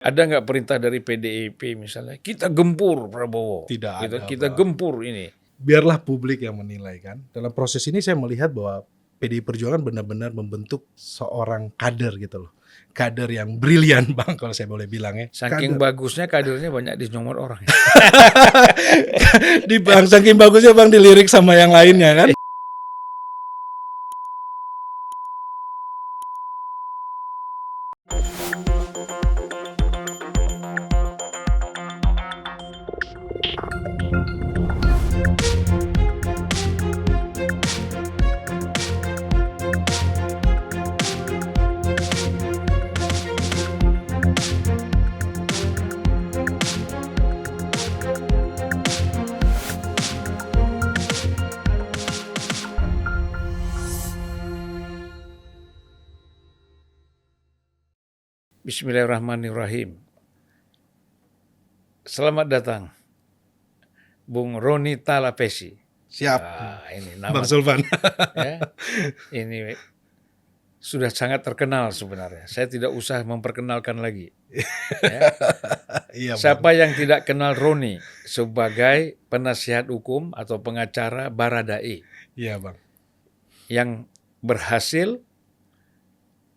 Ada nggak perintah dari PDIP misalnya, kita gempur Prabowo, Tidak gitu, ada, kita Bang. gempur ini. Biarlah publik yang menilai kan. Dalam proses ini saya melihat bahwa PDI Perjuangan benar-benar membentuk seorang kader gitu loh. Kader yang brilian Bang kalau saya boleh bilang ya. Saking bagusnya kadernya banyak dinyomot orang. Di Bang, saking bagusnya Bang dilirik sama yang lainnya kan. Bismillahirrahmanirrahim. Selamat datang, Bung Roni Talapesi. Siap. Ini nama Bang Sulvan. ya, ini sudah sangat terkenal sebenarnya. Saya tidak usah memperkenalkan lagi. Ya. Iya, Bang. Siapa yang tidak kenal Roni sebagai penasihat hukum atau pengacara Baradae Iya, Bang. yang berhasil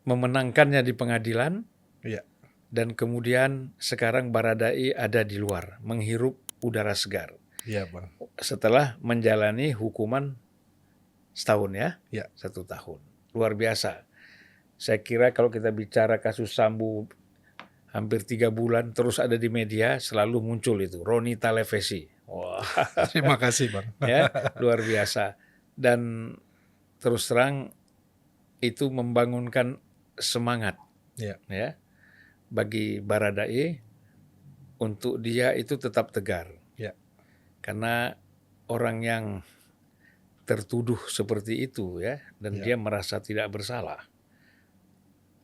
memenangkannya di pengadilan, Iya. dan kemudian sekarang Baradae ada di luar menghirup udara segar Iya, Bang. setelah menjalani hukuman setahun ya, Iya. 1 tahun. Luar biasa. Saya kira kalau kita bicara kasus Sambo hampir 3 bulan terus ada di media, selalu muncul itu Roni Talapesi. Wah, Terima kasih, Bang. ya, luar biasa. Dan terus terang itu membangunkan semangat Iya. ya bagi Baradae untuk dia itu tetap tegar. Iya. Karena orang yang tertuduh seperti itu ya, dan Iya. dia merasa tidak bersalah,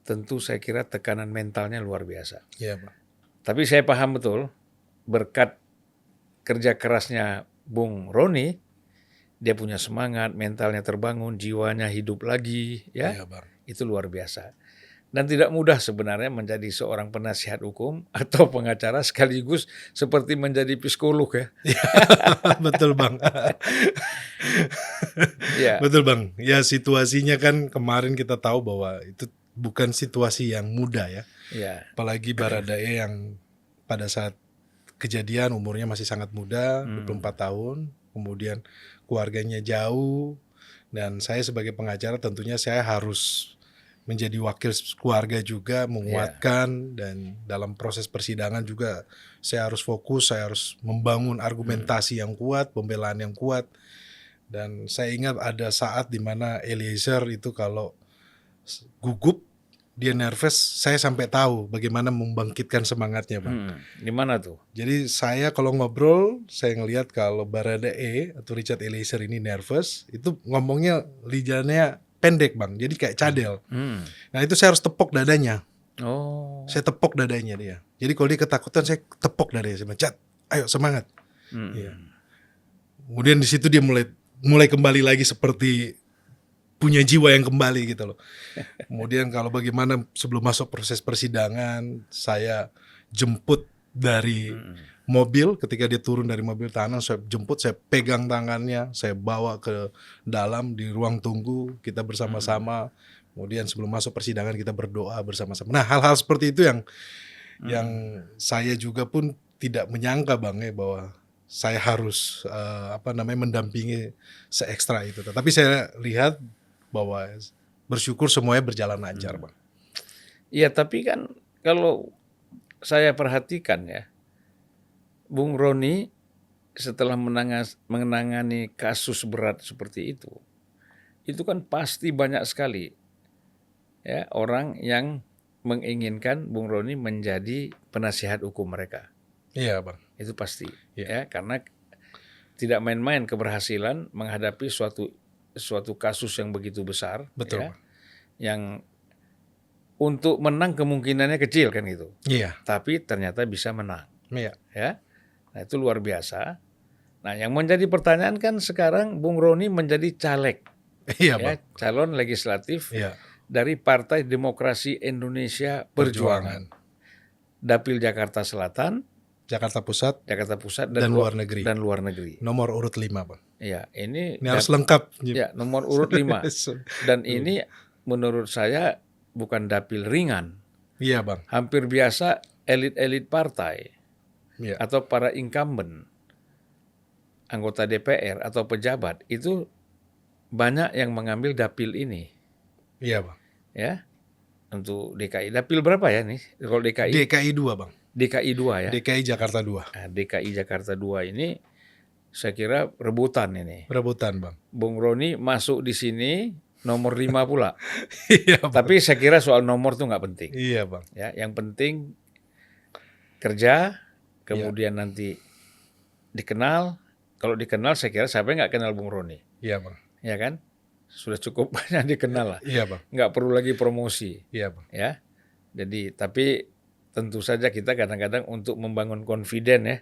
tentu saya kira tekanan mentalnya luar biasa. Iya, Bang. Tapi saya paham betul, berkat kerja kerasnya Bung Roni, dia punya semangat, mentalnya terbangun, jiwanya hidup lagi ya. Iya, Bang. Itu luar biasa. Dan tidak mudah sebenarnya menjadi seorang penasihat hukum atau pengacara sekaligus seperti menjadi psikolog ya. Betul, Bang. Ya. Betul, Bang. Ya situasinya kan kemarin kita tahu bahwa itu bukan situasi yang mudah ya. Ya. Apalagi Baradae yang pada saat kejadian umurnya masih sangat muda, 24 tahun, kemudian keluarganya jauh, dan saya sebagai pengacara tentunya saya harus menjadi wakil keluarga juga, menguatkan, dan dalam proses persidangan juga saya harus fokus, saya harus membangun argumentasi yang kuat, pembelaan yang kuat. Dan saya ingat ada saat di mana Eliezer itu kalau gugup, dia nervous, saya sampai tahu bagaimana membangkitkan semangatnya, Bang. Di mana tuh? Jadi saya kalau ngobrol, saya ngelihat kalau Baradae atau Richard Eliezer ini nervous, itu ngomongnya lidahnya pendek, Bang. Jadi kayak cadel. Nah itu saya harus tepok dadanya. Oh. Saya tepok dadanya dia. Jadi kalau dia ketakutan, saya tepok dadanya. Saya bilang, Cat, ayo semangat. Ya. Kemudian di situ dia mulai kembali lagi seperti punya jiwa yang kembali gitu loh. Kemudian kalau bagaimana sebelum masuk proses persidangan, saya jemput dari mobil, ketika dia turun dari mobil tahanan, saya jemput, saya pegang tangannya, saya bawa ke dalam di ruang tunggu, kita bersama-sama. Kemudian sebelum masuk persidangan kita berdoa bersama-sama. Nah, hal-hal seperti itu yang saya juga pun tidak menyangka, Bang, ya, bahwa saya harus mendampingi se-ekstra itu. Tapi saya lihat bahwa bersyukur semuanya berjalan lancar, Bang. Iya, tapi kan kalau saya perhatikan ya, Bung Roni setelah menangani kasus berat seperti itu kan pasti banyak sekali ya orang yang menginginkan Bung Roni menjadi penasihat hukum mereka. Iya, Bang. Itu pasti. Iya. Ya, karena tidak main-main keberhasilan menghadapi suatu kasus yang begitu besar. Betul, ya, Bang. yang untuk menang kemungkinannya kecil kan gitu. Iya. Tapi ternyata bisa menang. Iya. Ya. Nah, itu luar biasa. Nah, yang menjadi pertanyaan kan sekarang Bung Roni menjadi caleg. Iya, ya, Bang. calon legislatif Iya. dari Partai Demokrasi Indonesia Perjuangan. Dapil Jakarta Selatan, Jakarta Pusat Jakarta Pusat dan luar negeri. Dan luar negeri. Nomor urut 5, Bang. Ya, ini harus lengkap. Ya, nomor urut 5. Dan ini menurut saya bukan dapil ringan. Iya, Bang. Hampir biasa elit-elit partai Iya. atau para incumbent, anggota DPR atau pejabat itu banyak yang mengambil dapil ini. Iya, Bang. Ya. Untuk DKI. Dapil berapa ya nih? Kalau DKI? DKI 2, Bang. DKI 2 ya. DKI Jakarta 2. Nah, DKI Jakarta 2 ini saya kira rebutan ini. Rebutan, Bang. Bung Roni masuk di sini nomor 5 pula. Iya, Bang. Tapi saya kira soal nomor tuh nggak penting. Iya, Bang. Ya, yang penting kerja, kemudian nanti dikenal. Kalau dikenal saya kira siapa yang nggak kenal Bung Roni. Iya, Bang. Ya kan? Sudah cukup banyak dikenal lah. Iya, Bang. Nggak perlu lagi promosi. Iya, Bang. Ya. Jadi tapi tentu saja kita kadang-kadang untuk membangun confident ya,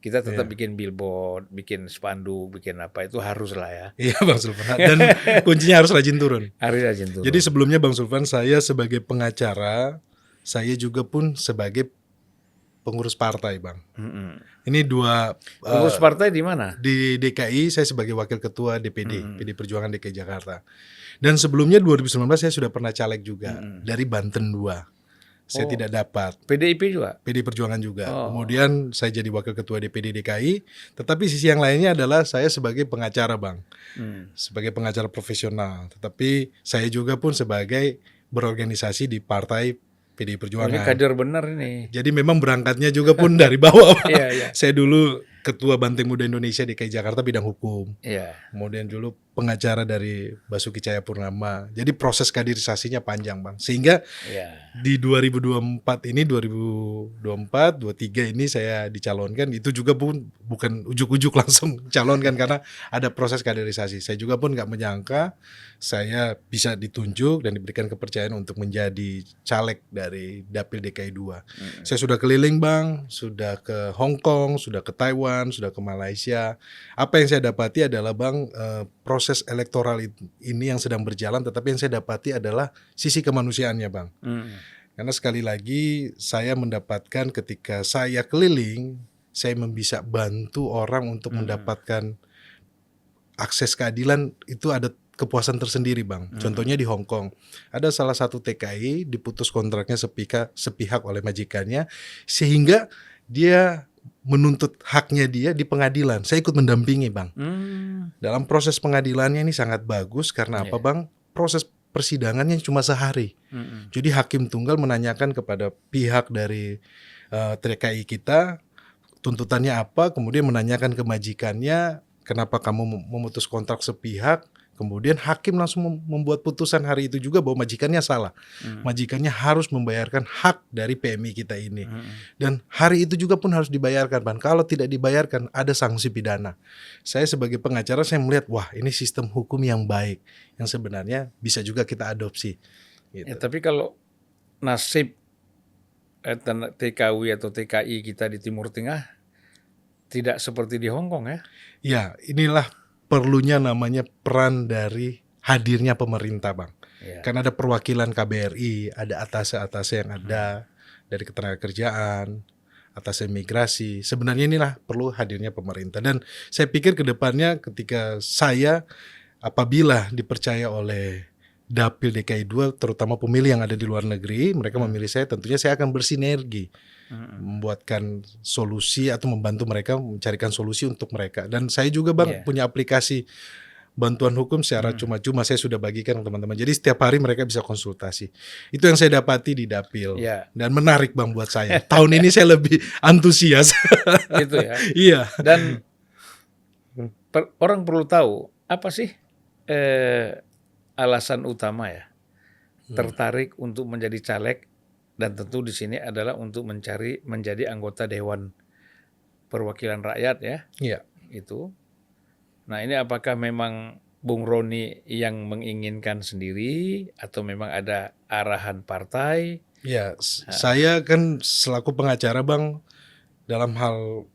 kita tetap bikin billboard, bikin spanduk, bikin apa itu harus lah ya. Iya, Bang Sulvan. Dan kuncinya harus rajin turun. Harus rajin turun. Jadi sebelumnya Bang Sulvan, saya sebagai pengacara, saya juga pun sebagai pengurus partai, Bang. Ini dua pengurus partai di mana? Di DKI saya sebagai wakil ketua DPD, PD Perjuangan DKI Jakarta. Dan sebelumnya 2019 saya sudah pernah caleg juga dari Banten 2. Saya tidak dapat. PDIP juga? PD Perjuangan juga. Kemudian saya jadi wakil ketua DPD DKI. Tetapi sisi yang lainnya adalah saya sebagai pengacara, Bang. Sebagai pengacara profesional. Tetapi saya juga pun sebagai berorganisasi di partai PD Perjuangan. Ini kader benar ini. Jadi memang berangkatnya juga pun dari bawah, Bang. Iya. Saya dulu ketua Banteng Muda Indonesia DKI Jakarta bidang hukum. Iya. Kemudian dulu pengacara dari Basuki Cahayapurnama. Jadi proses kaderisasinya panjang, Bang. Sehingga di 2024 ini, 2024, 23 ini saya dicalonkan. Itu juga pun bukan ujuk-ujuk langsung calonkan karena ada proses kaderisasi. Saya juga pun nggak menyangka saya bisa ditunjuk dan diberikan kepercayaan untuk menjadi caleg dari Dapil DKI 2. Saya sudah keliling, Bang. Sudah ke Hong Kong, sudah ke Taiwan, sudah ke Malaysia. Apa yang saya dapati adalah, Bang, proses elektoral ini yang sedang berjalan, tetapi yang saya dapati adalah sisi kemanusiaannya, Bang. Karena sekali lagi saya mendapatkan ketika saya keliling, saya bisa bantu orang untuk mendapatkan akses keadilan, itu ada kepuasan tersendiri, Bang. Contohnya di Hong Kong, ada salah satu TKI diputus kontraknya sepihak oleh majikannya, sehingga dia menuntut haknya dia di pengadilan. Saya ikut mendampingi, Bang. Dalam proses pengadilannya ini sangat bagus karena apa, Bang? Proses persidangannya cuma sehari. Jadi hakim tunggal menanyakan kepada pihak dari TKI kita tuntutannya apa, kemudian menanyakan ke majikannya kenapa kamu memutus kontrak sepihak. Kemudian hakim langsung membuat putusan hari itu juga bahwa majikannya salah. Majikannya harus membayarkan hak dari PMI kita ini. Dan hari itu juga pun harus dibayarkan, Bang. Kalau tidak dibayarkan ada sanksi pidana. Saya sebagai pengacara saya melihat, wah, ini sistem hukum yang baik yang sebenarnya bisa juga kita adopsi. Gitu. Ya, tapi kalau nasib TKW atau TKI kita di Timur Tengah tidak seperti di Hong Kong ya? Ya, inilah perlunya namanya peran dari hadirnya pemerintah, Bang. Karena ada perwakilan KBRI, ada atase-atase yang ada dari ketenagakerjaan, atase migrasi. Sebenarnya inilah perlu hadirnya pemerintah. Dan saya pikir ke depannya ketika saya apabila dipercaya oleh Dapil DKI 2, terutama pemilih yang ada di luar negeri, mereka memilih saya, tentunya saya akan bersinergi membuatkan solusi atau membantu mereka mencarikan solusi untuk mereka. Dan saya juga, Bang, punya aplikasi bantuan hukum secara cuma-cuma, saya sudah bagikan ke teman-teman. Jadi setiap hari mereka bisa konsultasi. Itu yang saya dapati di Dapil. Dan menarik, Bang, buat saya. Tahun ini saya lebih antusias. Gitu ya. Iya. Dan orang perlu tahu apa sih alasan utama ya tertarik untuk menjadi caleg. Dan tentu di sini adalah untuk menjadi anggota Dewan Perwakilan Rakyat ya. Iya. Itu. Nah, ini apakah memang Bung Roni yang menginginkan sendiri atau memang ada arahan partai? Ya, saya kan selaku pengacara, Bang, dalam hal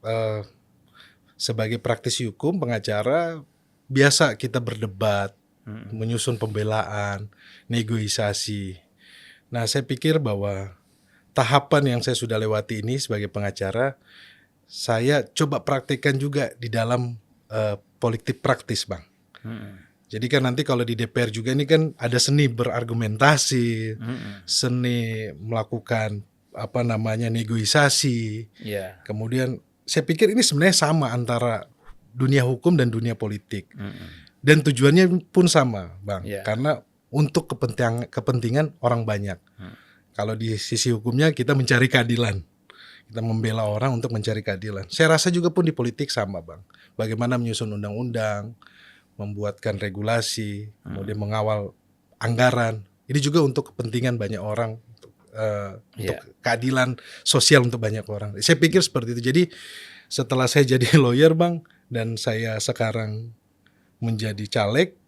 sebagai praktisi hukum, pengacara biasa kita berdebat, menyusun pembelaan, negosiasi. Nah, saya pikir bahwa tahapan yang saya sudah lewati ini sebagai pengacara, saya coba praktekkan juga di dalam politik praktis, Bang. Jadi kan nanti kalau di DPR juga ini kan ada seni berargumentasi, seni melakukan negosiasi. Ya. Kemudian saya pikir ini sebenarnya sama antara dunia hukum dan dunia politik. Dan tujuannya pun sama, Bang. Ya. Karena untuk kepentingan orang banyak. Kalau di sisi hukumnya kita mencari keadilan. Kita membela orang untuk mencari keadilan. Saya rasa juga pun di politik sama, Bang. Bagaimana menyusun undang-undang, membuatkan regulasi, kemudian mengawal anggaran. Ini juga untuk kepentingan banyak orang, untuk keadilan sosial untuk banyak orang. Saya pikir seperti itu. Jadi setelah saya jadi lawyer, Bang, dan saya sekarang menjadi caleg,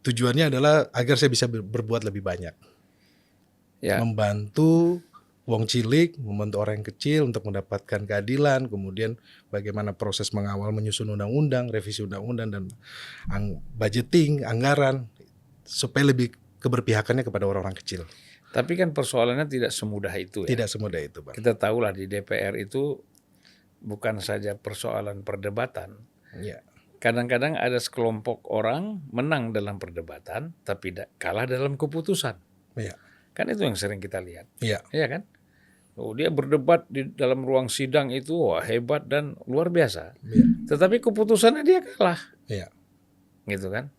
tujuannya adalah agar saya bisa berbuat lebih banyak. Ya. Membantu wong cilik, membantu orang yang kecil untuk mendapatkan keadilan, kemudian bagaimana proses mengawal menyusun undang-undang, revisi undang-undang, dan budgeting, anggaran, supaya lebih keberpihakannya kepada orang-orang kecil. Tapi kan persoalannya tidak semudah itu ya. Tidak semudah itu, Bang. Kita tahulah di DPR itu bukan saja persoalan perdebatan. Ya. Kadang-kadang ada sekelompok orang menang dalam perdebatan, tapi kalah dalam keputusan. Ya. Kan itu yang sering kita lihat. Iya. Iya kan? Dia berdebat di dalam ruang sidang itu hebat dan luar biasa. Ya. Tetapi keputusannya dia kalah. Iya. Gitu kan?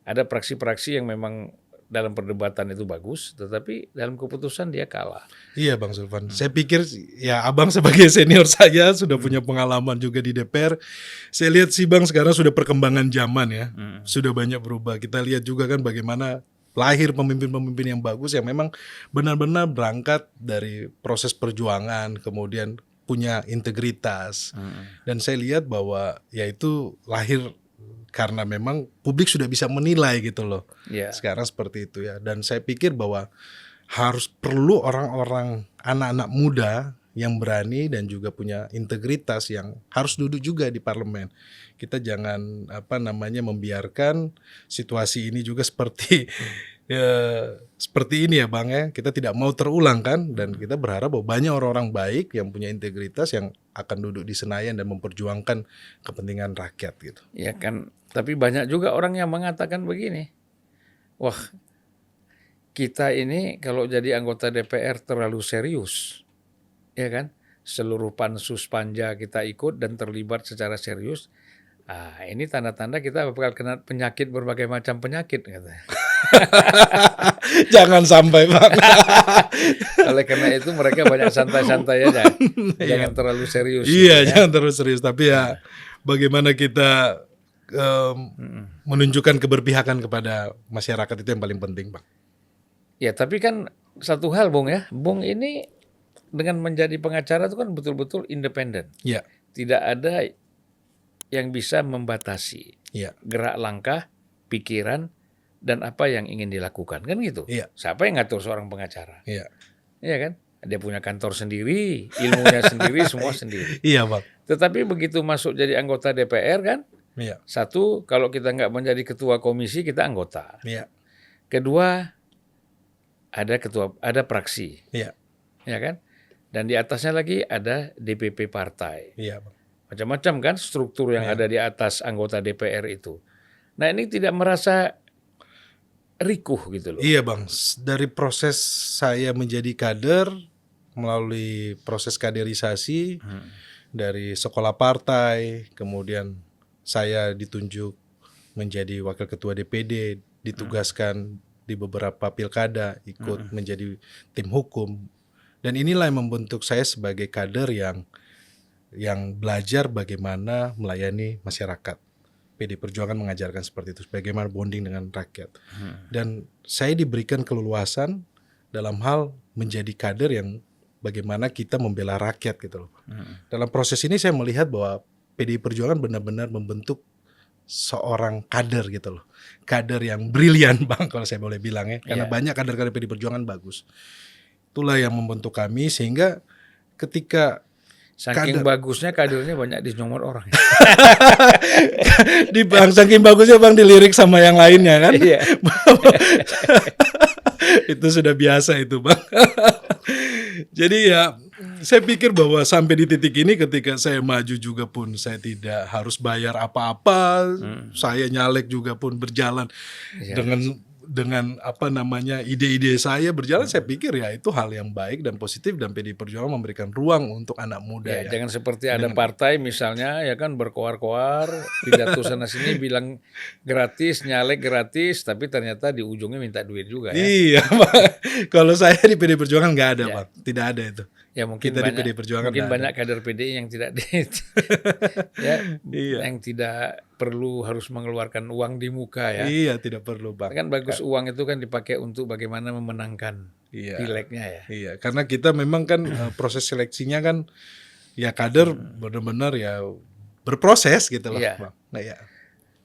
Ada praksi-praksi yang memang dalam perdebatan itu bagus, tetapi dalam keputusan dia kalah. Iya, Bang Sulvan. Saya pikir ya Abang sebagai senior saya sudah punya pengalaman juga di DPR. Saya lihat sih, Bang, sekarang sudah perkembangan zaman ya. Sudah banyak berubah. Kita lihat juga kan bagaimana lahir pemimpin-pemimpin yang bagus yang memang benar-benar berangkat dari proses perjuangan, kemudian punya integritas. Dan saya lihat bahwa ya itu lahir karena memang publik sudah bisa menilai gitu loh. Yeah. Sekarang seperti itu ya. Dan saya pikir bahwa perlu orang-orang, anak-anak muda yang berani dan juga punya integritas yang harus duduk juga di parlemen. Kita jangan membiarkan situasi ini juga seperti seperti ini ya, Bang ya. Kita tidak mau terulang kan, dan kita berharap bahwa banyak orang-orang baik yang punya integritas yang akan duduk di Senayan dan memperjuangkan kepentingan rakyat gitu. Ya kan, tapi banyak juga orang yang mengatakan begini. Wah, kita ini kalau jadi anggota DPR terlalu serius. Ya kan? Seluruh pansus panja kita ikut dan terlibat secara serius. Ini tanda-tanda kita bakal kena penyakit, berbagai macam penyakit katanya. Jangan sampai, Bang. Oleh karena itu mereka banyak santai-santai aja. Jangan terlalu serius. Iya, gitu, jangan terlalu serius. Tapi ya bagaimana kita menunjukkan keberpihakan kepada masyarakat itu yang paling penting, Bang. Ya, tapi kan satu hal, Bung ya. Bung ini dengan menjadi pengacara itu kan betul-betul independen. Iya. Tidak ada yang bisa membatasi gerak langkah, pikiran, dan apa yang ingin dilakukan. Kan gitu. Iya. Siapa yang ngatur seorang pengacara? Iya. Iya kan? Dia punya kantor sendiri, ilmunya sendiri, semua sendiri. Iya, Bang. Tetapi begitu masuk jadi anggota DPR kan, Iya. satu, kalau kita nggak menjadi ketua komisi, kita anggota. Iya. Kedua, ada praksi. Iya. Ya kan? Dan di atasnya lagi ada DPP partai. Iya, Bang. Macam-macam kan struktur yang ada di atas anggota DPR itu. Nah, ini tidak merasa rikuh gitu loh. Iya, Bang. Dari proses saya menjadi kader, melalui proses kaderisasi, dari sekolah partai, kemudian saya ditunjuk menjadi wakil ketua DPD, ditugaskan di beberapa pilkada, ikut menjadi tim hukum. Dan inilah yang membentuk saya sebagai kader yang belajar bagaimana melayani masyarakat. PD Perjuangan mengajarkan seperti itu, bagaimana bonding dengan rakyat. Dan saya diberikan keleluasan dalam hal menjadi kader yang bagaimana kita membela rakyat gitu loh. Dalam proses ini saya melihat bahwa PD Perjuangan benar-benar membentuk seorang kader gitu loh. Kader yang brilian, Bang, kalau saya boleh bilang ya. Karena banyak kader-kader PD Perjuangan bagus. Itulah yang membentuk kami, sehingga ketika saking bagusnya kadernya banyak dinomor orang. Di Bang, saking bagusnya, Bang, dilirik sama yang lainnya kan. Iya. Itu sudah biasa itu, Bang. Jadi ya saya pikir bahwa sampai di titik ini ketika saya maju juga pun saya tidak harus bayar apa-apa, saya nyalek juga pun berjalan Iya. dengan apa namanya ide-ide saya berjalan, saya pikir ya itu hal yang baik dan positif dan PDI Perjuangan memberikan ruang untuk anak muda Ya, ya. jangan seperti ada Dengan partai misalnya ya kan berkoar-koar, pidato sana sini bilang gratis, nyalek gratis, tapi ternyata di ujungnya minta duit juga ya. Iya, Pak. Kalau saya di PDI Perjuangan nggak ada, Ya, Bang. Tidak ada itu. ya mungkin Kita di banyak PDI Perjuangan nggak ada. banyak kader PDI yang tidak ya Iya. yang tidak perlu harus mengeluarkan uang di muka ya. Iya, tidak perlu, Bang. Kan bagus uang itu kan dipakai untuk bagaimana memenangkan Iya. pileknya ya. Iya, karena kita memang kan proses seleksinya kan ya kader benar-benar ya berproses gitu loh, Iya. Bang. Nah, ya.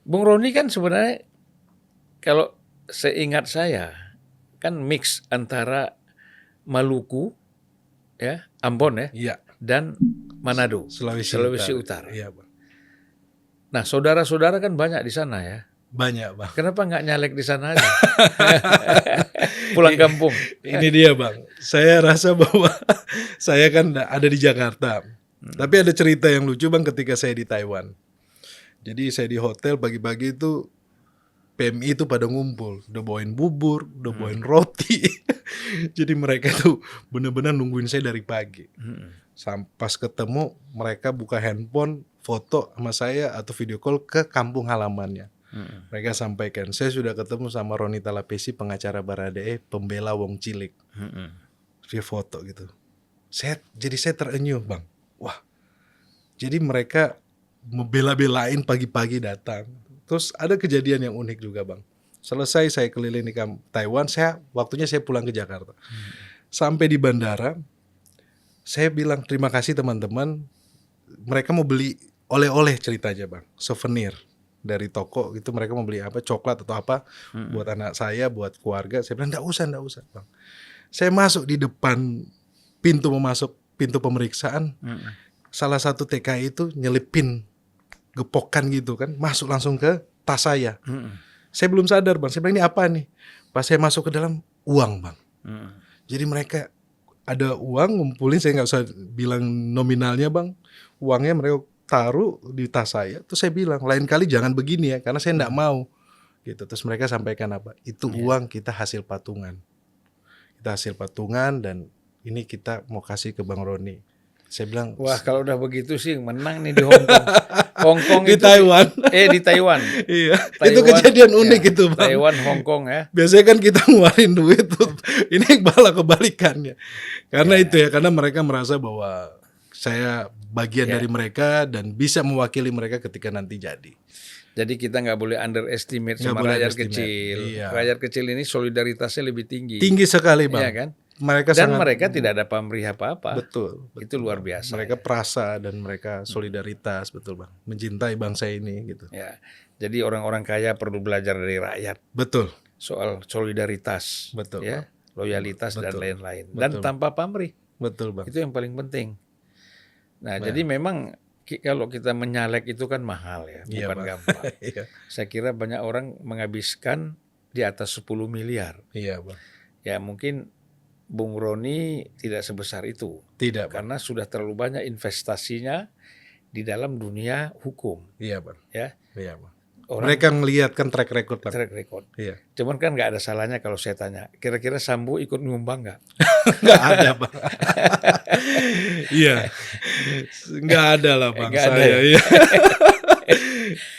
Bung Roni kan sebenarnya kalau seingat saya kan mix antara Maluku ya, Ambon ya, Iya, dan Manado, Sulawesi Utara. Iya, Bang. Nah, saudara-saudara kan banyak di sana ya. Banyak, Bang. Kenapa nggak nyalek di sana aja? Pulang kampung. Ini dia, Bang. Saya rasa bahwa saya kan ada di Jakarta. Tapi ada cerita yang lucu, Bang, ketika saya di Taiwan. Jadi saya di hotel pagi-pagi itu PMI itu pada ngumpul, udah bawain bubur, udah bawain roti. Jadi mereka tuh benar-benar nungguin saya dari pagi. Sampai pas ketemu mereka buka handphone, foto sama saya atau video call ke kampung halamannya. Mereka sampaikan, saya sudah ketemu sama Roni Talapesi, pengacara Baradae, pembela Wong Cilik. Dia foto gitu. Jadi saya terenyuh, Bang. Wah, jadi mereka membela-belain pagi-pagi datang. Terus ada kejadian yang unik juga, Bang. Selesai saya keliling di Taiwan, waktunya saya pulang ke Jakarta. Sampai di bandara, saya bilang terima kasih teman-teman. Mereka mau beli oleh-oleh ceritanya, Bang, souvenir dari toko gitu. Mereka mau beli apa, coklat atau apa buat anak saya, buat keluarga. Saya bilang enggak usah, Bang. Saya masuk di depan pintu pemeriksaan. Salah satu TKI itu nyelipin gepokan gitu kan, masuk langsung ke tas saya. Saya belum sadar, Bang. Saya bilang ini apa nih? Pas saya masuk ke dalam, uang, Bang. Jadi mereka ada uang ngumpulin, saya nggak usah bilang nominalnya, Bang. Uangnya mereka taruh di tas saya. Terus saya bilang, lain kali jangan begini ya, karena saya nggak mau. Gitu. Terus mereka sampaikan apa? Itu uang kita hasil patungan. Kita hasil patungan dan ini kita mau kasih ke Bang Roni. Saya bilang, wah kalau udah begitu sih menang nih di Hong Kong. Hong Kong di itu Taiwan. di Taiwan. Iya, Taiwan, itu kejadian unik ya, itu, Bang. Taiwan, Hong Kong ya. Biasanya kan kita ngeluarin duit tuh. Ini malah kebalikannya. Karena itu ya, karena mereka merasa bahwa saya bagian dari mereka dan bisa mewakili mereka ketika nanti jadi. Jadi kita nggak boleh underestimate Nggak sama boleh rakyat underestimate. kecil. Iya. Rakyat kecil ini solidaritasnya lebih tinggi. Tinggi sekali, Bang. Iya kan? Mereka Dan sangat, mereka tidak ada pamrih apa-apa. betul. Itu luar biasa. Mereka perasa dan mereka solidaritas, betul, Bang. Mencintai bangsa ini gitu. Ya. Jadi orang-orang kaya perlu belajar dari rakyat Betul. soal solidaritas, Betul, ya, loyalitas dan Betul. lain-lain. Dan Betul. tanpa pamrih. Betul, Bang. Itu yang paling penting. Nah, jadi memang kalau kita menyalek itu kan mahal ya, Iya, bukan Bang. gampang. Iya. Saya kira banyak orang menghabiskan di atas 10 miliar. Iya, Bang. Ya mungkin Bung Roni tidak sebesar itu. Tidak, Bang. Karena sudah terlalu banyak investasinya di dalam dunia hukum. Iya, Bang. Ya, Iya, Bang. orang Mereka ngelihat kan track record, Bang. track record. Iya. Cuman kan nggak ada salahnya kalau saya tanya, kira-kira Sambo ikut nyumbang nggak? Nggak ada, Bang. Iya. Nggak ada lah, Bang. Nggak ada Saya. ya? Iya.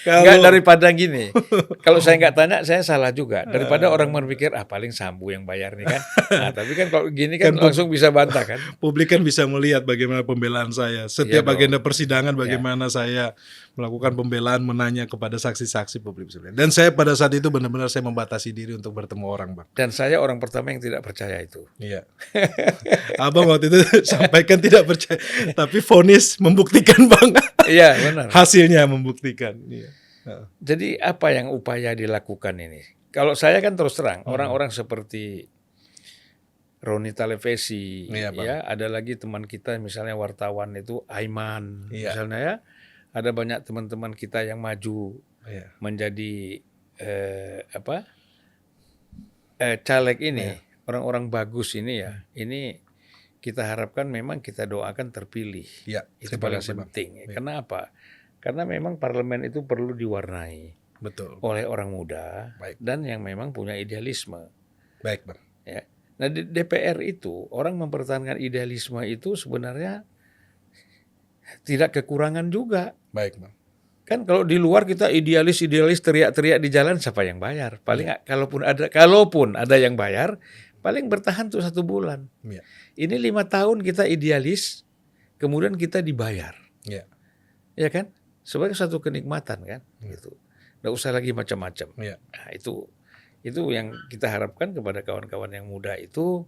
Nggak, daripada gini. Kalau saya nggak tanya, saya salah juga. Daripada orang berpikir, paling Sambo yang bayar nih kan. Nah, tapi kan kalau gini kan langsung bisa bantah kan. Publik kan bisa melihat bagaimana pembelaan saya. Setiap Iya, agenda persidangan bagaimana saya melakukan pembelaan, menanya kepada saksi-saksi, publik bisa melihat. Dan saya pada saat itu benar-benar saya membatasi diri untuk bertemu orang, Bang. Dan saya orang pertama yang tidak percaya itu. Iya. Abang waktu itu sampaikan tidak percaya, tapi vonis membuktikan, Bang. Iya, benar. Hasilnya membuktikan. Iya. Jadi apa yang upaya dilakukan ini? Kalau saya kan terus terang, orang-orang seperti Roni Talapesi, Iya, Bang. ya, ada lagi teman kita misalnya wartawan itu Aiman, Iya. misalnya ya, ada banyak teman-teman kita yang maju Iya. menjadi caleg ini, orang-orang bagus ini ya, ini kita harapkan memang kita doakan terpilih. Ya, Itu terima paling kasih, Bang. penting. Ya. Kenapa? Karena memang parlemen itu perlu diwarnai Betul. oleh orang muda Baik. dan yang memang punya idealisme. Baik, Bang. Ya. Nah di DPR itu orang mempertahankan idealisme itu sebenarnya tidak kekurangan juga. Baik, Bang. Kan kalau di luar kita idealis teriak-teriak di jalan siapa yang bayar? Paling kalaupun ada yang bayar, paling bertahan tuh 1 bulan. Ya. Ini 5 tahun kita idealis, kemudian kita dibayar, Ya. ya kan? Sebagai satu kenikmatan kan, gitu. Nggak usah lagi macam-macam. Ya. Nah, itu yang kita harapkan kepada kawan-kawan yang muda itu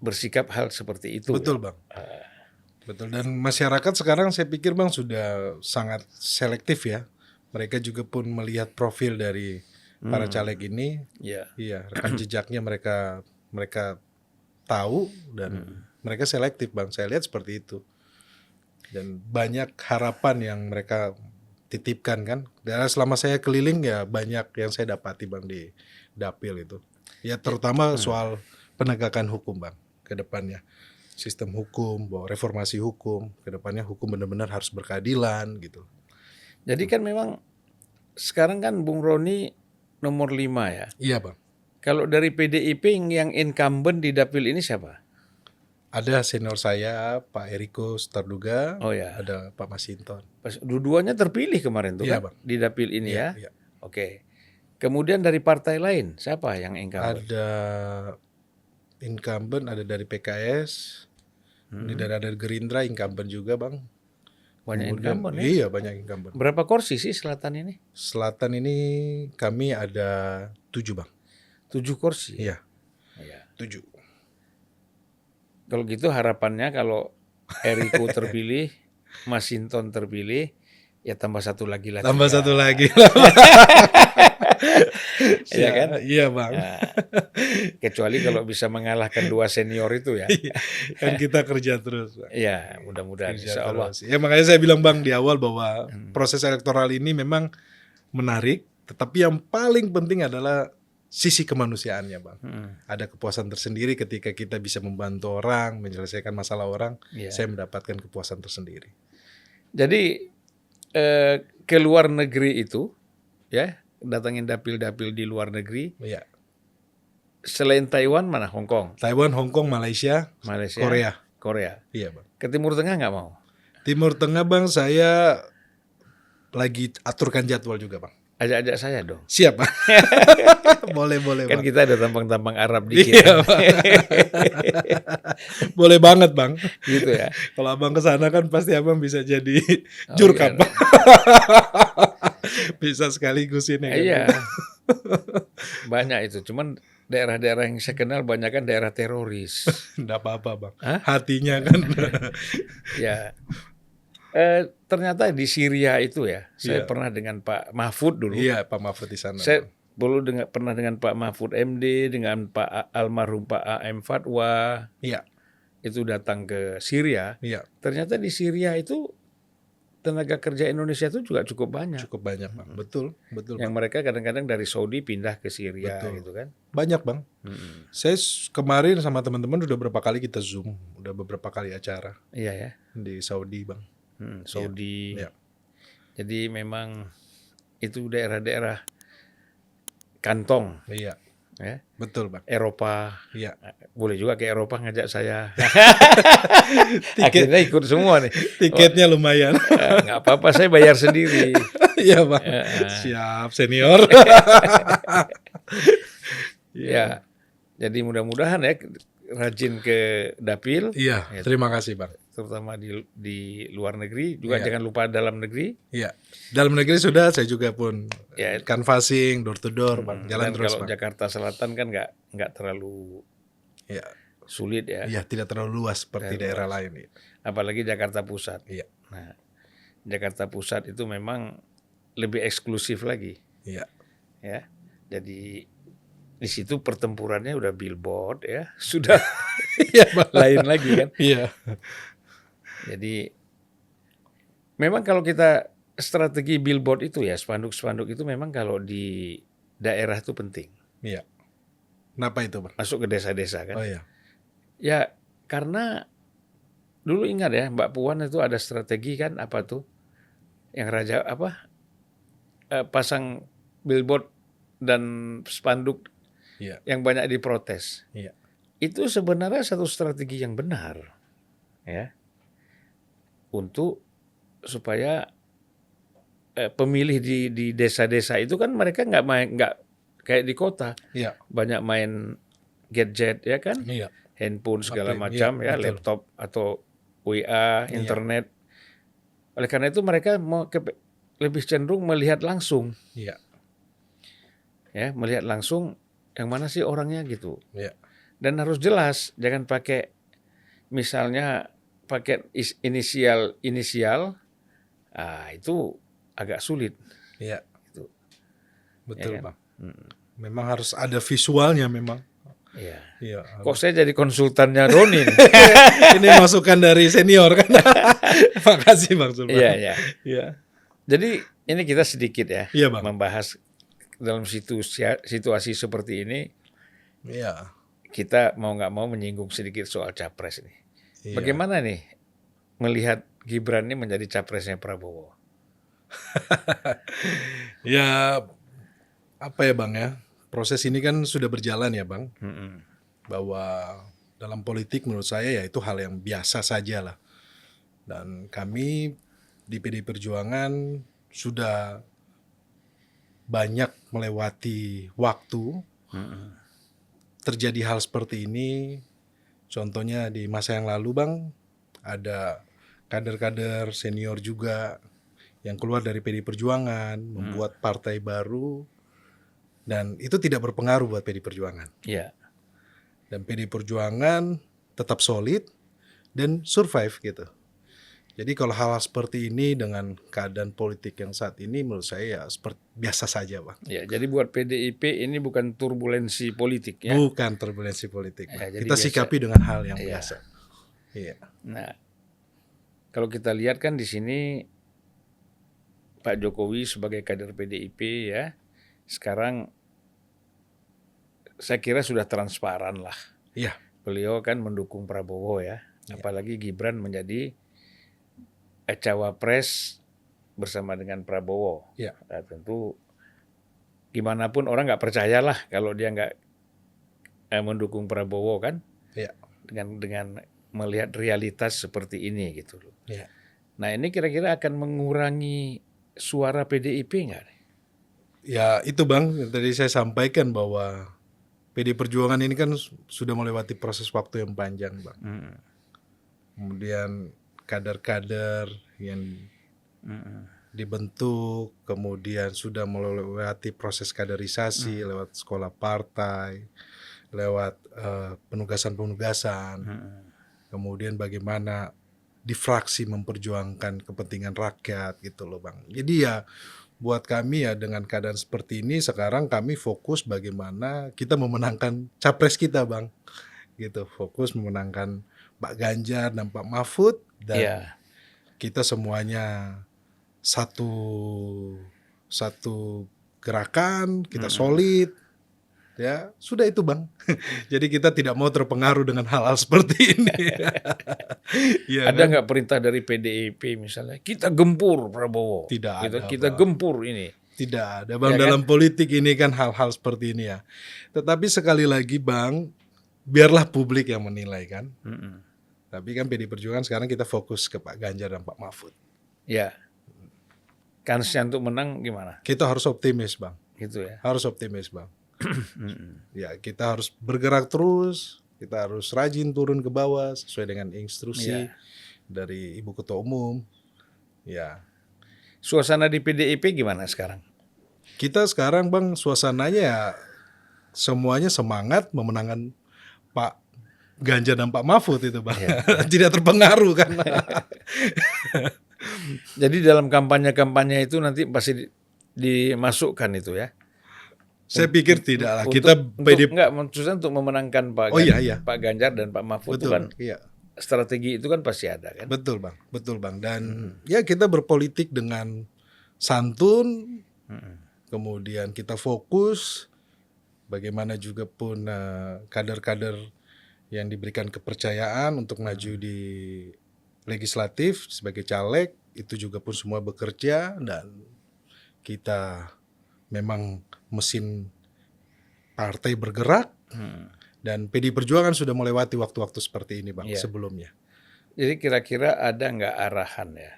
bersikap hal seperti itu. Betul, Bang. Betul, dan masyarakat sekarang saya pikir, Bang, sudah sangat selektif ya. Mereka juga pun melihat profil dari para caleg ini. Ya. Iya, rekam jejaknya mereka tahu dan mereka selektif, Bang. Saya lihat seperti itu. Dan banyak harapan yang mereka titipkan kan. Dan selama saya keliling ya banyak yang saya dapati, Bang, di dapil itu. Ya terutama soal penegakan hukum, Bang, ke depannya. Sistem hukum, bahwa reformasi hukum, ke depannya hukum benar-benar harus berkeadilan gitu. Jadi kan memang sekarang kan Bung Roni nomor 5 ya. Iya, Bang. Kalau dari PDIP yang incumbent di dapil ini siapa? Ada senior saya, Pak Eriko Starduga, Oh ya. ada Pak Masinton. Dua-duanya terpilih kemarin tuh Iya, kan Bang. di dapil ini ya. Iya. Oke. Kemudian dari partai lain siapa yang incumbent? Ada incumbent, ada dari PKS, dan ada Gerindra incumbent juga, Bang. Banyak Kemudian, incumbent ya. iya, banyak incumbent. Berapa kursi sih selatan ini? Selatan ini kami ada 7, Bang. 7 kursi. Iya, Ya. 7. Kalau gitu harapannya kalau Eriko terpilih, Masinton terpilih, ya tambah satu lagi lah. Tambah 1 lagi. Iya kan? Iya, Bang. Nah, kecuali kalau bisa mengalahkan 2 senior itu ya. Kan kita kerja terus, Bang. Iya, mudah-mudahan Kerja insya Allah. terus. Ya makanya saya bilang, Bang, di awal bahwa proses elektoral ini memang menarik, tetapi yang paling penting adalah sisi kemanusiaannya, Bang. Ada kepuasan tersendiri ketika kita bisa membantu orang, menyelesaikan masalah orang. Iya. Saya mendapatkan kepuasan tersendiri. Jadi ke luar negeri itu ya, datangin dapil-dapil di luar negeri. Iya. Selain Taiwan mana? Hong Kong, Taiwan, Hong Kong, Malaysia, Malaysia, Korea. Iya, Bang. Ke Timur Tengah nggak mau? Timur Tengah, Bang, saya lagi aturkan jadwal juga, Bang. Ajak-ajak saya dong. Siap, Bang. boleh, Kan Bang. kita ada tampang-tampang Arab dikit. Iya, Bang. Boleh banget, Bang. Gitu ya. Kalau Abang ke sana kan pasti Abang bisa jadi jurkam. iya. Bisa sekaligus ini kan. Iya. Banyak itu. Cuman daerah-daerah yang saya kenal banyak kan daerah teroris. Enggak apa-apa, Bang. Hah? Hatinya kan. Ya. Ternyata di Syria itu ya, saya Iya. pernah dengan Pak Mahfud dulu. Iya, Pak Mahfud di sana. Saya Bang. pernah dengan Pak Mahfud MD, dengan Pak almarhum Pak AM Fatwa, Iya, itu datang ke Syria. iya. Ternyata di Syria itu tenaga kerja Indonesia itu juga cukup banyak. Cukup banyak, Bang. Betul, betul. Yang Bang. mereka kadang-kadang dari Saudi pindah ke Syria Betul. gitu kan. Banyak, Bang. Saya kemarin sama teman-teman udah berapa kali kita Zoom, udah beberapa kali acara Iya ya. di Saudi, Bang. Saudi. Iya. Jadi memang itu daerah-daerah kantong Iya, ya. betul, Bang. Eropa. Iya. Boleh juga ke Eropa ngajak saya. Tiket- Akhirnya ikut semua nih. Tiketnya lumayan. Nggak apa-apa, saya bayar sendiri. Iya, Bang. Siap, senior. Ya. Jadi mudah-mudahan ya rajin ke dapil, Iya, terima kasih, Bang. terutama di luar negeri. Juga Iya. jangan lupa dalam negeri. Iya. Dalam negeri sudah, saya juga pun Ya. canvassing, door to door, Bang. Jalan Dan terus, kalau Bang. Jakarta Selatan kan nggak terlalu Iya. sulit ya. Iya, tidak terlalu luas seperti daerah lain. Iya. Apalagi Jakarta Pusat. Iya. Nah, Jakarta Pusat itu memang lebih eksklusif lagi. Iya. Ya, jadi di situ pertempurannya udah billboard ya, sudah Iya, Bang. lain lagi kan. Iya. Jadi memang kalau kita strategi billboard itu ya, spanduk-spanduk itu memang kalau di daerah itu penting. Iya. Kenapa itu, Bang? Masuk ke desa-desa kan. Oh iya. Ya karena dulu ingat ya Mbak Puan itu ada strategi kan apa tuh yang raja apa pasang billboard dan spanduk Iya, yang banyak diprotes. iya, Itu sebenarnya satu strategi yang benar ya untuk supaya pemilih di desa-desa itu kan mereka nggak kayak di kota iya, banyak main gadget ya kan, iya. handphone segala HP, iya, macam ya, betul. laptop atau WA, Iya, internet. Oleh karena itu mereka lebih cenderung melihat langsung iya, ya, melihat langsung yang mana sih orangnya gitu. iya, Dan harus jelas, jangan pakai misalnya pakai inisial, itu agak sulit iya, gitu, ya betul kan? Bang. Memang harus ada visualnya memang. Iya. Iya. Kok saya jadi konsultannya Doni nih? Ini masukan dari senior kan. Makasih Bang Sulpan. Iya, iya. Iya. Jadi ini kita sedikit ya Iya, Bang. membahas dalam situasi seperti ini, Iya. kita mau nggak mau menyinggung sedikit soal capres nih. Iya. Bagaimana nih melihat Gibran ini menjadi capresnya Prabowo? Ya, apa ya Bang ya? Proses ini kan sudah berjalan ya Bang. Mm-mm. Bahwa dalam politik menurut saya ya itu hal yang biasa saja lah. Dan kami di PD Perjuangan sudah banyak melewati waktu Mm-mm. terjadi hal seperti ini. Contohnya di masa yang lalu Bang, ada kader-kader senior juga yang keluar dari PD Perjuangan, membuat partai baru, dan itu tidak berpengaruh buat PD Perjuangan. Iya. Dan PD Perjuangan tetap solid dan survive gitu. Jadi kalau hal seperti ini dengan keadaan politik yang saat ini menurut saya ya seperti biasa saja Bang. Ya, jadi buat PDIP ini bukan turbulensi politik ya. Bukan turbulensi politik Bang. Ya, jadi Kita biasa. sikapi dengan hal yang Iya. biasa. Iya. Nah, kalau kita lihat kan di sini Pak Jokowi sebagai kader PDIP ya, sekarang saya kira sudah transparan lah. Iya. Beliau kan mendukung Prabowo ya, apalagi Gibran menjadi cawapres bersama dengan Prabowo. Iya. Nah, tentu gimana pun orang nggak percaya lah kalau dia nggak mendukung Prabowo kan, Iya. dengan melihat realitas seperti ini gitu loh. Iya. Nah ini kira-kira akan mengurangi suara PDIP nggak? Ya itu Bang, yang tadi saya sampaikan bahwa PD Perjuangan ini kan sudah melewati proses waktu yang panjang Bang. Kemudian kader-kader yang dibentuk, kemudian sudah melewati proses kaderisasi lewat sekolah partai, lewat penugasan-penugasan, kemudian bagaimana di fraksi memperjuangkan kepentingan rakyat gitu loh Bang. Jadi ya buat kami ya dengan keadaan seperti ini sekarang kami fokus bagaimana kita memenangkan capres kita Bang. Gitu, fokus memenangkan Pak Ganjar dan Pak Mahfud dan Iya. kita semuanya satu gerakan, kita solid. Ya, sudah itu Bang. Jadi kita tidak mau terpengaruh dengan hal-hal seperti ini. Ya, Ada nggak perintah dari PDIP misalnya kita gempur Prabowo? Tidak Gitu, ada, kita Bang. gempur ini. Tidak ada Bang, Ya kan? dalam politik ini kan hal-hal seperti ini ya. Tetapi sekali lagi Bang, biarlah publik yang menilai kan. Tapi kan PD Perjuangan sekarang kita fokus ke Pak Ganjar dan Pak Mahfud. Ya. Kansnya untuk menang gimana? Kita harus optimis Bang. Gitu ya. Harus optimis Bang. Ya, kita harus bergerak terus, kita harus rajin turun ke bawah sesuai dengan instruksi dari Ibu Ketua Umum. Ya. Suasana di PDIP gimana sekarang? Kita sekarang Bang suasananya ya semuanya semangat memenangkan Pak Ganjar dan Pak Mahfud itu Bang. Tidak terpengaruh kan. Jadi dalam kampanye-kampanye itu nanti pasti dimasukkan itu ya. Saya pikir tidak lah. Untuk, Kita enggak, maksudnya untuk memenangkan Pak Pak Ganjar dan Pak Mahfud itu betul, kan iya. strategi itu kan pasti ada kan. Betul Bang. Dan ya kita berpolitik dengan santun, kemudian kita fokus, bagaimana juga pun kader-kader yang diberikan kepercayaan untuk maju di legislatif sebagai caleg, itu juga pun semua bekerja, dan kita memang mesin partai bergerak, dan PDI Perjuangan sudah melewati waktu-waktu seperti ini Bang, Iya. sebelumnya. Jadi kira-kira ada nggak arahan ya?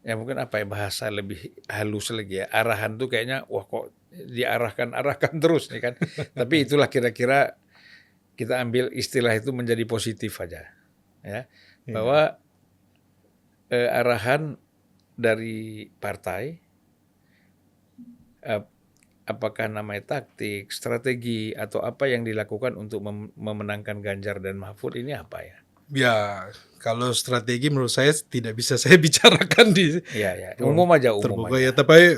Ya mungkin apa ya, bahasa lebih halus lagi ya. Arahan tuh kayaknya wah kok diarahkan terus nih kan. Tapi itulah kira-kira kita ambil istilah itu menjadi positif aja. Ya. Bahwa arahan dari partai, apakah namanya taktik, strategi, atau apa yang dilakukan untuk memenangkan Ganjar dan Mahfud ini apa ya? Ya, kalau strategi menurut saya tidak bisa saya bicarakan di Ya, umum aja. terbuka ya, tapi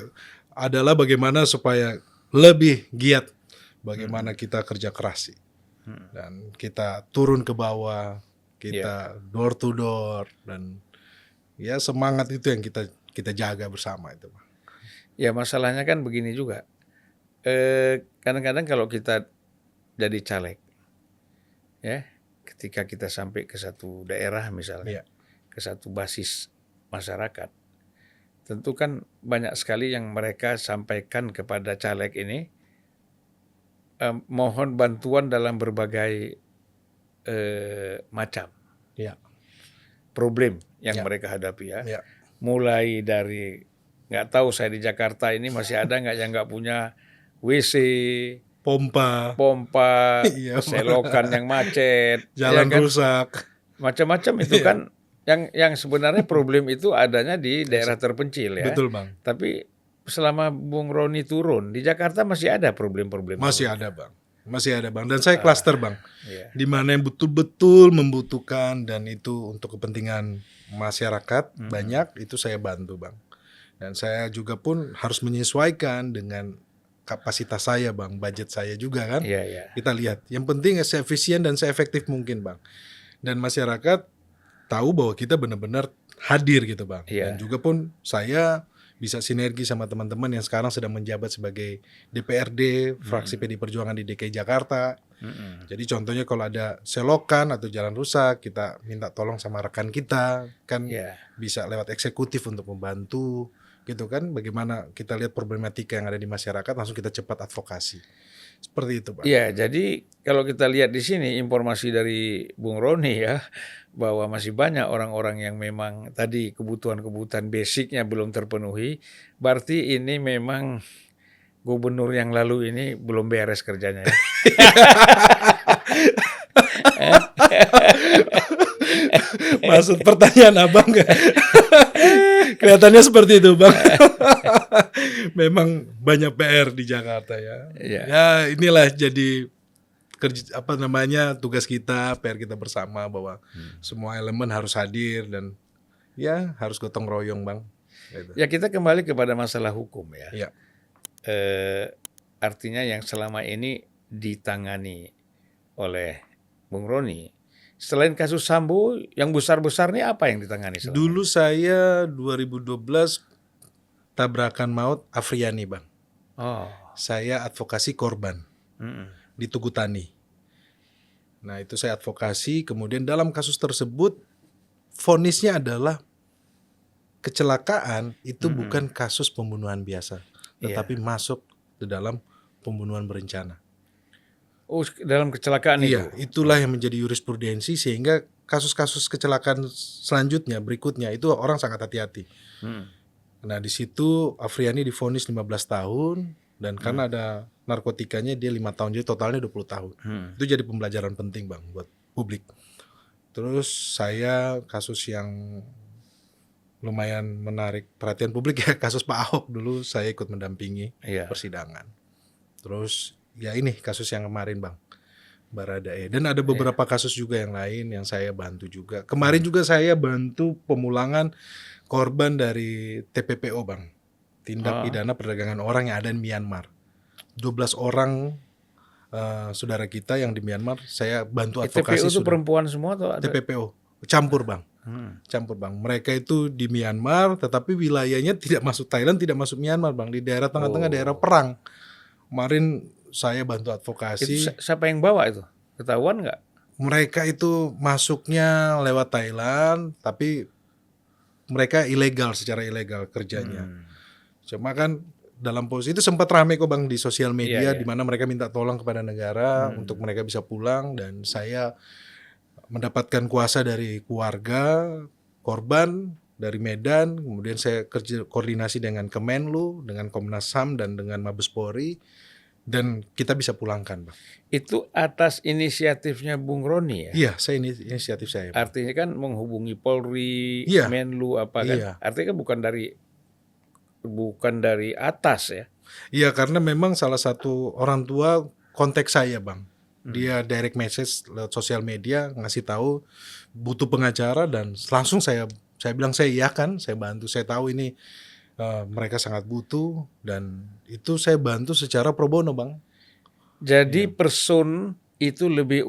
adalah bagaimana supaya lebih giat, bagaimana kita kerja keras sih. Dan kita turun ke bawah, kita door to door, dan ya semangat itu yang kita jaga bersama itu. Ya masalahnya kan begini juga. Kadang-kadang kalau kita jadi caleg, ya, ketika kita sampai ke satu daerah misalnya, ke satu basis masyarakat, tentu kan banyak sekali yang mereka sampaikan kepada caleg ini, mohon bantuan dalam berbagai macam problem yang mereka hadapi ya. Mulai dari nggak tahu saya di Jakarta ini masih ada nggak yang nggak punya WC, pompa, selokan yang macet, jalan ya kan? rusak, macam-macam itu kan yang sebenarnya problem itu adanya di daerah terpencil ya. Betul Bang. Tapi selama Bung Roni turun di Jakarta masih ada problem-problem. Masih ada Bang. Dan saya klaster Bang, di mana yang betul-betul membutuhkan dan itu untuk kepentingan masyarakat banyak, itu saya bantu Bang. Dan saya juga pun harus menyesuaikan dengan kapasitas saya Bang, budget saya juga kan. Kita lihat, yang penting seefisien dan seefektif mungkin Bang. Dan masyarakat tahu bahwa kita benar-benar hadir gitu Bang. Dan juga pun saya bisa sinergi sama teman-teman yang sekarang sedang menjabat sebagai DPRD fraksi PDI Perjuangan di DKI Jakarta. Jadi contohnya kalau ada selokan atau jalan rusak, kita minta tolong sama rekan kita kan, bisa lewat eksekutif untuk membantu gitu kan. Bagaimana kita lihat problematika yang ada di masyarakat, langsung kita cepat advokasi. Seperti itu Pak. Iya, jadi kalau kita lihat di sini informasi dari Bung Roni ya, bahwa masih banyak orang-orang yang memang tadi kebutuhan-kebutuhan basicnya belum terpenuhi, berarti ini memang gubernur yang lalu ini belum beres kerjanya ya. Maksud pertanyaan Abang kelihatannya seperti itu Bang. Memang banyak PR di Jakarta ya. Ya inilah jadi tugas kita, PR kita bersama, bahwa semua elemen harus hadir dan ya harus gotong royong Bang. Gitu. Ya kita kembali kepada masalah hukum ya. Ya. Artinya yang selama ini ditangani oleh Bung Roni, selain kasus Sambo, yang besar-besar ini apa yang ditangani selama Dulu saya 2012 tabrakan maut Afriani Bang. Saya advokasi korban di Tugutani. Nah itu saya advokasi, kemudian dalam kasus tersebut vonisnya adalah kecelakaan, itu bukan kasus pembunuhan biasa, tetapi masuk di dalam pembunuhan berencana. Oh, dalam kecelakaan itu? Iya, itulah yang menjadi jurisprudensi, sehingga kasus-kasus kecelakaan selanjutnya, berikutnya, itu orang sangat hati-hati. Nah di situ Afriani divonis 15 tahun, dan karena ada narkotikanya dia 5 tahun, jadi totalnya 20 tahun. Itu jadi pembelajaran penting Bang buat publik. Terus saya kasus yang lumayan menarik perhatian publik ya, kasus Pak Ahok, dulu saya ikut mendampingi persidangan. Terus ya ini kasus yang kemarin Bang, Baradae. Dan ada beberapa kasus juga yang lain yang saya bantu juga. Kemarin juga saya bantu pemulangan korban dari TPPO Bang, tindak pidana perdagangan orang yang ada di Myanmar. 12 orang saudara kita yang di Myanmar saya bantu advokasi. TPPO itu perempuan semua atau ada? TPPO campur Bang. Campur Bang. Mereka itu di Myanmar, tetapi wilayahnya tidak masuk Thailand, tidak masuk Myanmar Bang, di daerah tengah-tengah, daerah perang. Kemarin saya bantu advokasi. Itu siapa yang bawa itu? Ketahuan nggak? mereka itu masuknya lewat Thailand, tapi mereka ilegal, secara ilegal kerjanya. Cuma kan dalam posisi itu sempat rame kok Bang di sosial media, di mana mereka minta tolong kepada negara untuk mereka bisa pulang, dan saya mendapatkan kuasa dari keluarga korban dari Medan, kemudian saya kerja koordinasi dengan Kemenlu, dengan Komnas HAM dan dengan Mabes Polri, dan kita bisa pulangkan, Bang. Itu atas inisiatifnya Bung Roni ya? Iya, saya ini inisiatif saya, Bang. Artinya kan menghubungi Polri, Iya. Menlu apa kan? Iya. Artinya kan bukan dari atas ya? Iya, karena memang salah satu orang tua kontak saya, Bang. Dia direct message lewat sosial media ngasih tahu butuh pengacara, dan langsung saya bilang saya iya kan, saya bantu. Saya tahu ini mereka sangat butuh, dan itu saya bantu secara pro bono, Bang. Jadi person itu lebih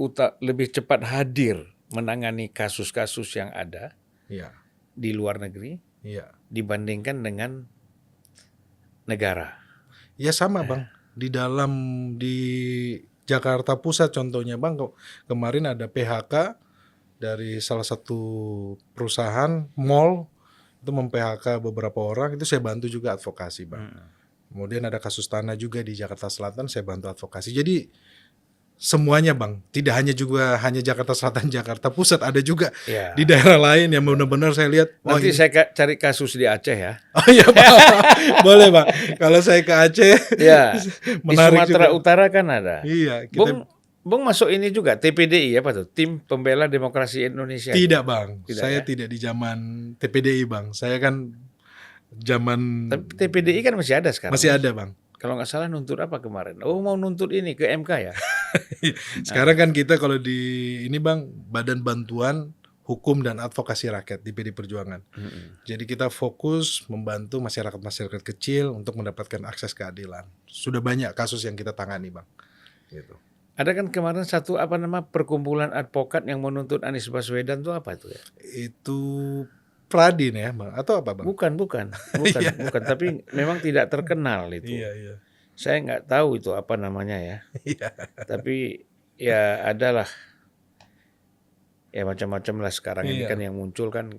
cepat hadir menangani kasus-kasus yang ada Iya. di luar negeri Iya. dibandingkan dengan negara. Ya sama, Bang. Di Jakarta Pusat contohnya, Bang, kemarin ada PHK dari salah satu perusahaan mall, itu mem-PHK beberapa orang, itu saya bantu juga advokasi, Bang. Kemudian ada kasus tanah juga di Jakarta Selatan, saya bantu advokasi. Jadi semuanya, Bang, tidak hanya Jakarta Selatan, Jakarta Pusat, ada juga Ya. di daerah lain yang benar-benar saya lihat. Nanti saya cari kasus di Aceh ya. Oh iya, Bang. Boleh, Bang. Kalau saya ke Aceh, Ya. Di menarik Sumatera juga. Utara kan ada. Iya, Bung masuk ini juga TPDI apa tuh? Tim Pembela Demokrasi Indonesia. Tidak, Bang. Tidak, Saya ya? tidak di zaman TPDI, Bang. Saya kan zaman Tapi TPDI kan masih ada sekarang. masih ada, Bang. Kalau nggak salah nuntut apa kemarin? Oh, mau nuntut ini ke MK ya? Sekarang kan kita kalau di ini, Bang, Badan Bantuan Hukum dan Advokasi Rakyat di PD Perjuangan. Jadi kita fokus membantu masyarakat kecil untuk mendapatkan akses keadilan. Sudah banyak kasus yang kita tangani, Bang. Gitu. Ada kan kemarin satu perkumpulan advokat yang menuntut Anies Baswedan itu apa itu ya? Itu Pradin ya, Bang, atau apa, Bang? Bukan. Tapi memang tidak terkenal itu. Iya. Saya nggak tahu itu apa namanya ya. Iya. Tapi ya adalah ya macam-macam lah sekarang ini Iya. kan yang muncul kan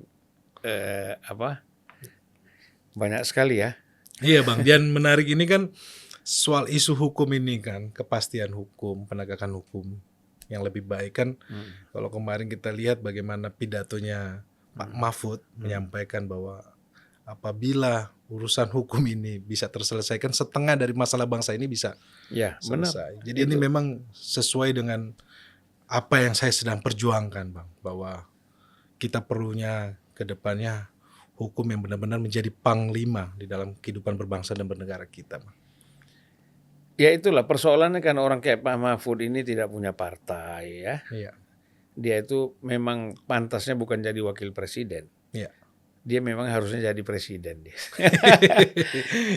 banyak sekali ya. Iya, Bang, dan menarik ini kan soal isu hukum ini kan, kepastian hukum, penegakan hukum yang lebih baik kan. Kalau kemarin kita lihat bagaimana pidatonya Pak Mahfud menyampaikan bahwa apabila urusan hukum ini bisa terselesaikan, setengah dari masalah bangsa ini bisa Ya, benar. selesai. Jadi ini memang sesuai dengan apa yang saya sedang perjuangkan, Bang, bahwa kita perlunya ke depannya hukum yang benar-benar menjadi panglima di dalam kehidupan berbangsa dan bernegara kita, Bang. Ya itulah persoalannya kan orang kayak Pak Mahfud ini tidak punya partai ya. Iya. Dia itu memang pantasnya bukan jadi wakil presiden. Iya. Dia memang harusnya jadi presiden dia.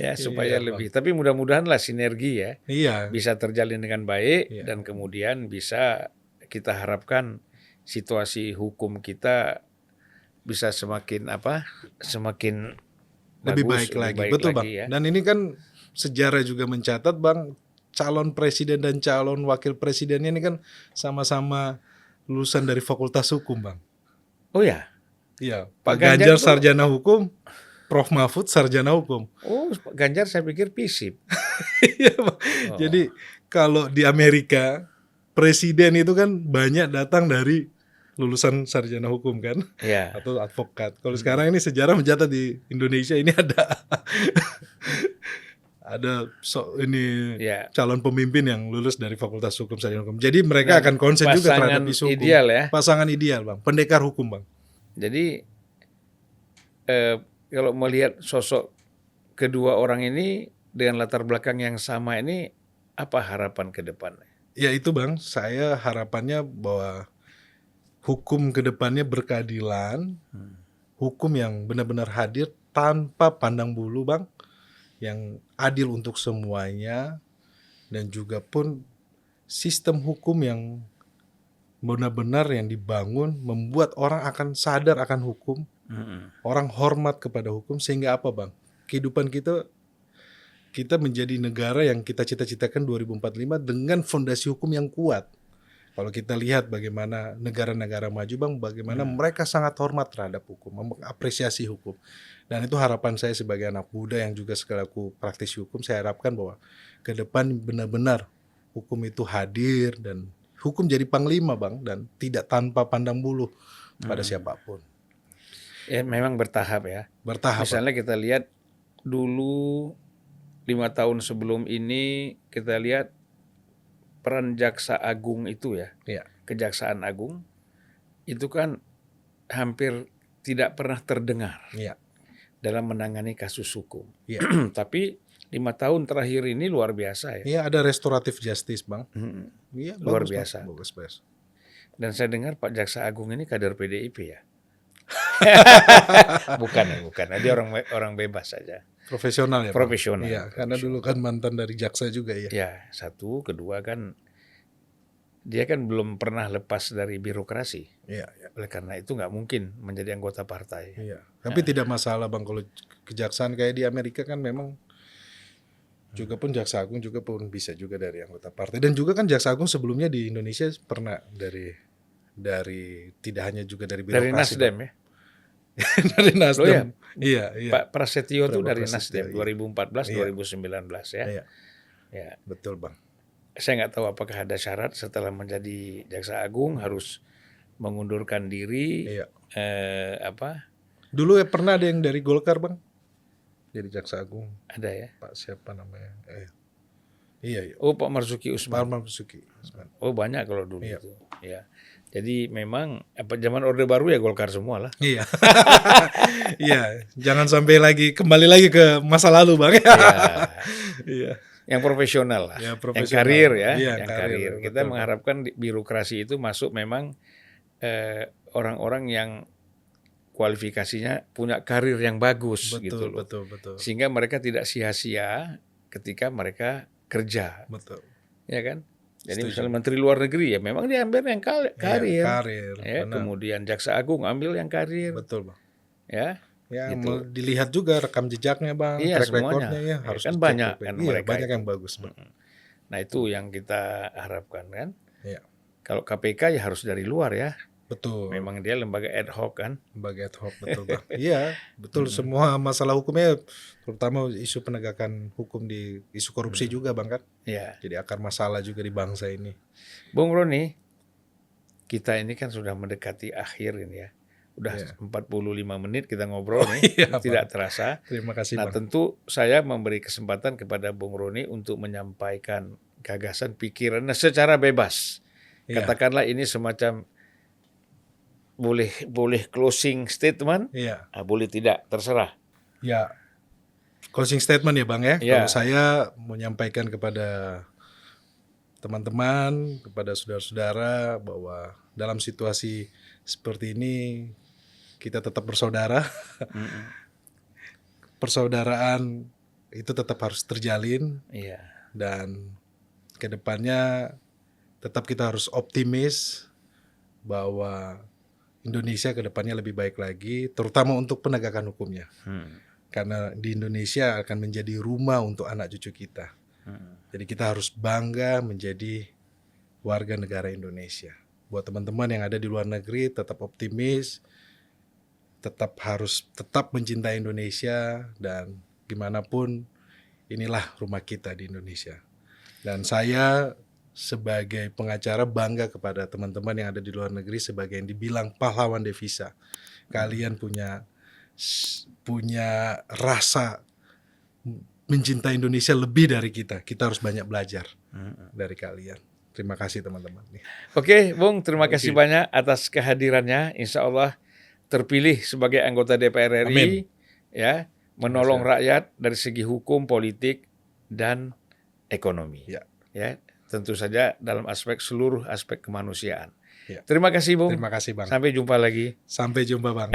Ya supaya Iya, lebih. Tapi mudah-mudahan lah sinergi ya Iya. bisa terjalin dengan baik. Iya. Dan kemudian bisa kita harapkan situasi hukum kita bisa semakin Lebih bagus, baik lagi. Betul, Bang. ya. Dan ini kan sejarah juga mencatat, Bang, calon presiden dan calon wakil presidennya ini kan sama-sama lulusan dari Fakultas Hukum, Bang. Oh ya. Iya, Pak Pak Ganjar Ganjar tuh- sarjana hukum, Prof Mahfud sarjana hukum. Oh, Pak Ganjar saya pikir FISIP. Iya, Bang. Jadi kalau di Amerika presiden itu kan banyak datang dari lulusan sarjana hukum kan, Ya. atau advokat. Kalau sekarang ini sejarah mencatat di Indonesia ini ada ini Ya. calon pemimpin yang lulus dari Fakultas Hukum sarjana hukum. Jadi mereka akan konsen juga terhadap pasangan isu hukum. ideal ya. Pasangan ideal, Bang. Pendekar hukum, Bang. Jadi kalau melihat sosok kedua orang ini dengan latar belakang yang sama ini, apa harapan ke depan? Ya itu, Bang, saya harapannya bahwa hukum ke depannya berkeadilan, hukum yang benar-benar hadir tanpa pandang bulu, Bang, yang adil untuk semuanya, dan juga pun sistem hukum yang benar-benar yang dibangun membuat orang akan sadar akan hukum, orang hormat kepada hukum, sehingga apa, Bang? Kehidupan kita menjadi negara yang kita cita-citakan 2045 dengan fondasi hukum yang kuat. Kalau kita lihat bagaimana negara-negara maju Bang, bagaimana mereka sangat hormat terhadap hukum, mengapresiasi hukum. Dan itu harapan saya sebagai anak muda yang juga sekaligus praktisi hukum, saya harapkan bahwa ke depan benar-benar hukum itu hadir dan hukum jadi panglima Bang, dan tidak tanpa pandang bulu pada siapapun. Ya memang bertahap ya. Bertahap. Bang. Misalnya kita lihat dulu 5 tahun sebelum ini kita lihat peran Jaksa Agung itu ya, Iya. Kejaksaan Agung itu kan hampir tidak pernah terdengar Iya. dalam menangani kasus hukum. Iya. Tapi 5 tahun terakhir ini luar biasa ya. Iya, ada restoratif justice Bang. Iya, Luar bagus, biasa. Bang. Bagus. Dan saya dengar Pak Jaksa Agung ini kader PDIP ya. bukan. Dia orang bebas saja. Profesional ya Bang? Profesional. Iya, karena dulu kan mantan dari jaksa juga ya. Ya, satu, kedua kan dia kan belum pernah lepas dari birokrasi. Iya. Oleh karena itu nggak mungkin menjadi anggota partai. Iya. Tapi tidak masalah Bang, kalau kejaksaan kayak di Amerika kan memang juga pun Jaksa Agung juga pun bisa juga dari anggota partai. Dan juga kan Jaksa Agung sebelumnya di Indonesia pernah dari tidak hanya juga dari birokrasi. Dari Nasdem ya. Dari Nasdem. Ya? Iya. Pak Prasetyo itu dari Prasetyo, Nasdem iya. 2014-2019 ya. Iya. Ya. Betul Bang. Saya nggak tahu apakah ada syarat setelah menjadi Jaksa Agung harus mengundurkan diri. Iya. Dulu pernah ada yang dari Golkar Bang, jadi Jaksa Agung. Ada ya. Pak siapa namanya? Iya. Oh, Pak Marzuki Usman. Pak Marzuki Usman. Oh, banyak kalau dulu Iya. itu. Ya. Jadi memang zaman Orde Baru ya Golkar semua lah. Iya. Iya, jangan sampai kembali lagi ke masa lalu Bang. Iya. Yang profesional lah. Ya, Yang karir ya. Iya, yang karir. Kita betul. mengharapkan birokrasi itu masuk memang orang-orang yang kualifikasinya punya karir yang bagus gitu loh. Betul. Sehingga mereka tidak sia-sia ketika mereka kerja. Betul. Ya kan? Jadi Setuju. misalnya Menteri Luar Negeri ya memang dia ambil yang karir. Karir. Ya, kemudian Jaksa Agung ambil yang karir. Betul Bang. Ya. Ya, Gitu. Dilihat juga rekam jejaknya Bang, Iya, track semuanya. recordnya ya harus Kan dicek banyak juga. kan Iya, mereka banyak itu. yang bagus Bang. Nah itu yang kita harapkan kan. Iya. Kalau KPK ya harus dari luar ya. Betul. Memang dia lembaga ad hoc kan. Lembaga ad hoc, betul Bang. Iya, betul. Semua masalah hukumnya, terutama isu penegakan hukum di isu korupsi juga Bang kan. Ya. Jadi akar masalah juga di bangsa ini. Bung Roni, kita ini kan sudah mendekati akhir ini ya. Udah 45 menit kita ngobrol nih, Iya, tidak Bang. terasa. Terima kasih Nah Bang. tentu saya memberi kesempatan kepada Bung Roni untuk menyampaikan gagasan pikirannya secara bebas. Iya. Katakanlah ini semacam boleh closing statement, Iya. boleh tidak, terserah. Ya, closing statement ya Bang ya. Ya. Kalau saya menyampaikan kepada teman-teman, kepada saudara-saudara bahwa dalam situasi seperti ini kita tetap bersaudara. Persaudaraan itu tetap harus terjalin Iya. dan kedepannya tetap kita harus optimis bahwa Indonesia kedepannya lebih baik lagi, terutama untuk penegakan hukumnya. Karena di Indonesia akan menjadi rumah untuk anak cucu kita. Jadi kita harus bangga menjadi warga negara Indonesia. Buat teman-teman yang ada di luar negeri, tetap optimis, tetap mencintai Indonesia, dan gimana pun inilah rumah kita di Indonesia. Dan saya sebagai pengacara bangga kepada teman-teman yang ada di luar negeri sebagai yang dibilang pahlawan devisa. Kalian punya rasa mencintai Indonesia lebih dari kita. Kita harus banyak belajar dari kalian. Terima kasih teman-teman. Oke, Bung, terima kasih banyak atas kehadirannya. Insya Allah terpilih sebagai anggota DPR RI, Amin. Ya, menolong rakyat dari segi hukum, politik, dan ekonomi. Ya, tentu saja dalam seluruh aspek kemanusiaan. Ya. Terima kasih, Bung. Terima kasih Bang. Sampai jumpa lagi. Sampai jumpa Bang.